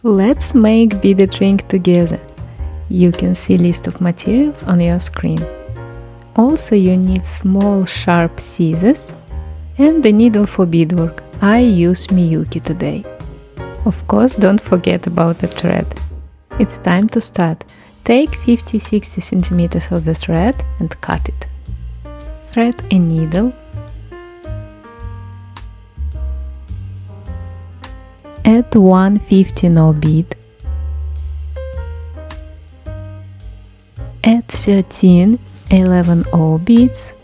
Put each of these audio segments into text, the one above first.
Let's make beaded ring together. You can see list of materials on your screen. Also you need small sharp scissors and the needle for beadwork. I use Miyuki today. Of course, don't forget about the thread. It's time to start. Take 50-60 cm of the thread and cut it. Thread a needle. Add 1/15 bead. Add 13 11/0 beads.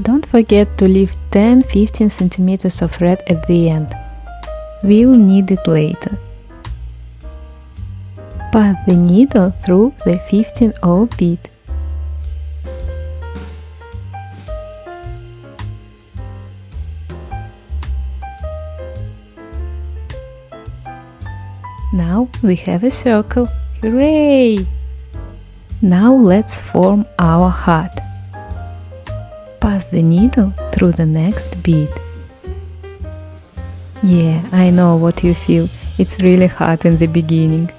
Don't forget to leave 10-15 cm of thread at the end. We'll need it later. Pass the needle through the 15/0 bead. Now we have a circle. Hooray! Now let's form our heart. Pass the needle through the next bead. Yeah, I know what you feel. It's really hard in the beginning.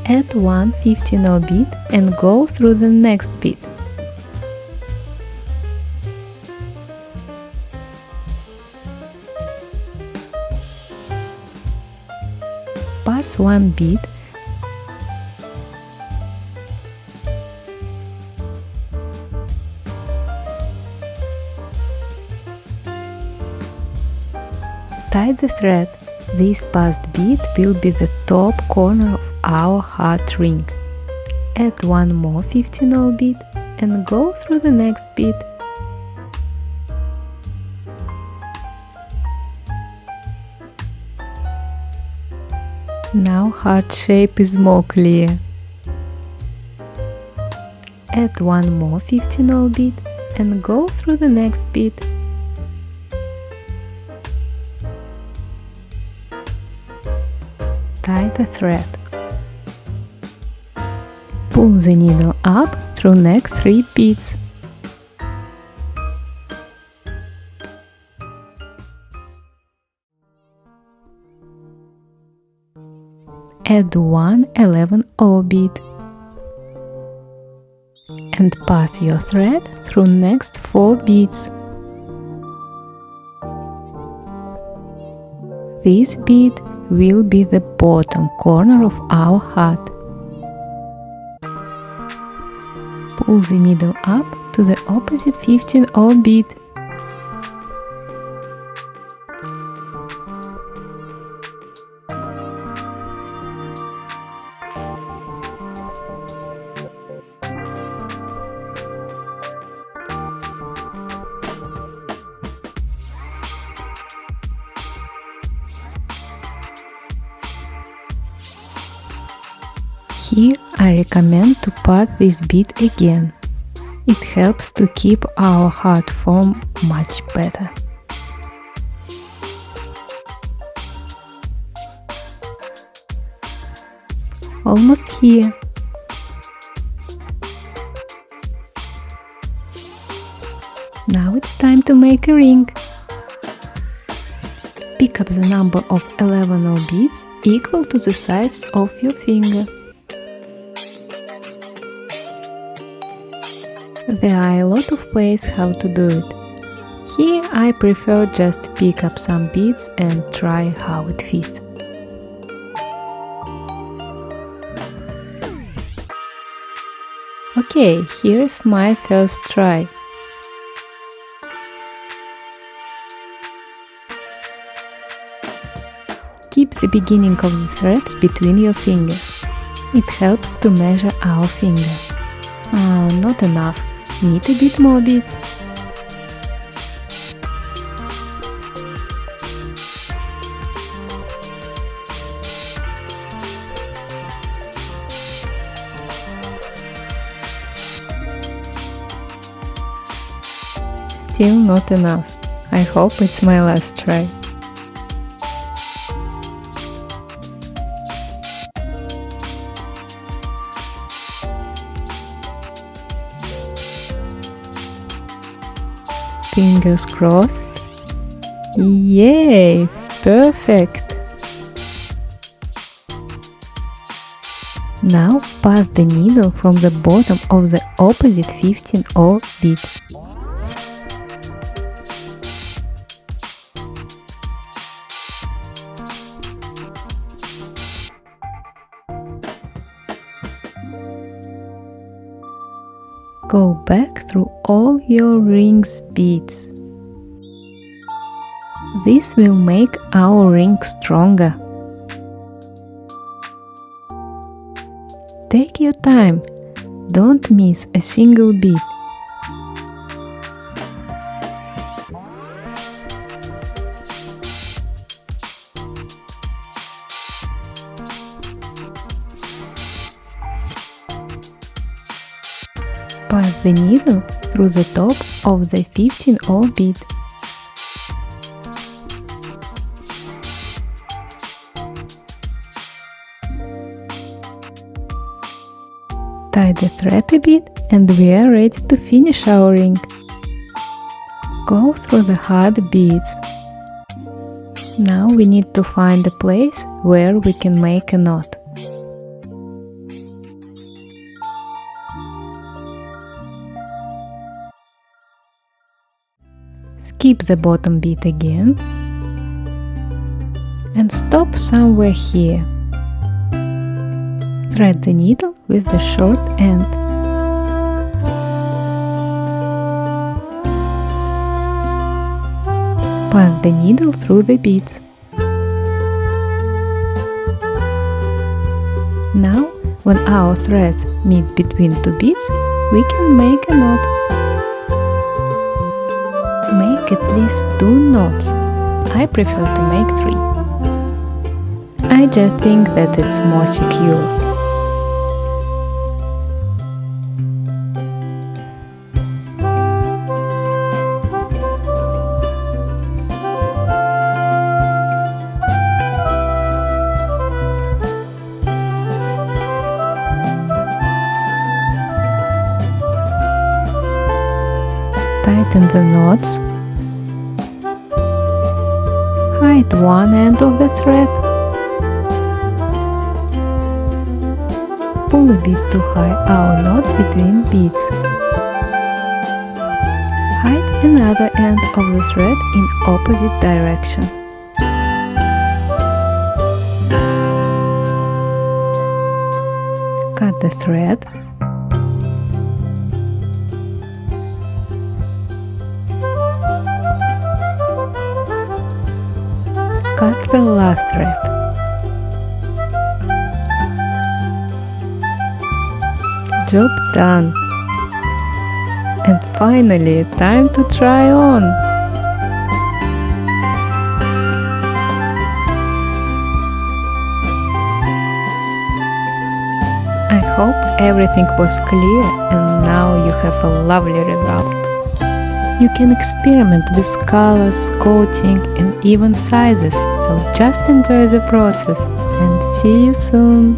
Add 1/15 bead and go through the next bead. Pass one bead. Tie the thread. This passed bead will be the top corner of our heart ring. Add one more 15/0 bead and go through the next bead. Now heart shape is more clear. Add one more 15/0 bead and go through the next bead. Tie the thread. Pull the needle up through next 3 beads. Add one 11/0 bead and pass your thread through next 4 beads. This bead will be the bottom corner of our heart. Pull the needle up to the opposite 15/0 bead. Here I recommend to pat this bead again. It helps to keep our heart form much better. Almost here. Now it's time to make a ring. Pick up the number of 11/0 beads equal to the size of your finger. There are a lot of ways how to do it. Here I prefer just pick up some beads and try how it fits. Okay, here's my first try. Keep the beginning of the thread between your fingers. It helps to measure our finger. Not enough. Need a bit more beads. Still not enough. I hope it's my last try. Fingers crossed. Yay! Perfect! Now pass the needle from the bottom of the opposite 15-0 bead. Go back through all your rings beads. This will make our ring stronger. Take your time, don't miss a single bead. Pass the needle through the top of the 15-0 bead. Tie the thread a bit and we are ready to finish our ring. Go through the hard beads. Now we need to find a place where we can make a knot. Skip the bottom bead again and stop somewhere here. Thread the needle with the short end. Pass the needle through the beads. Now, when our threads meet between two beads, we can make a knot. Make at least 2 knots. I prefer to make 3. I just think that it's more secure. Tighten the knots. Hide one end of the thread. Pull a bit to hide our knot between beads. Hide another end of the thread in opposite direction. Cut the thread. Cut the last thread. Job done. And finally, time to try on. I hope everything was clear and now you have a lovely result. You can experiment with colors, coating and even sizes, so just enjoy the process and see you soon!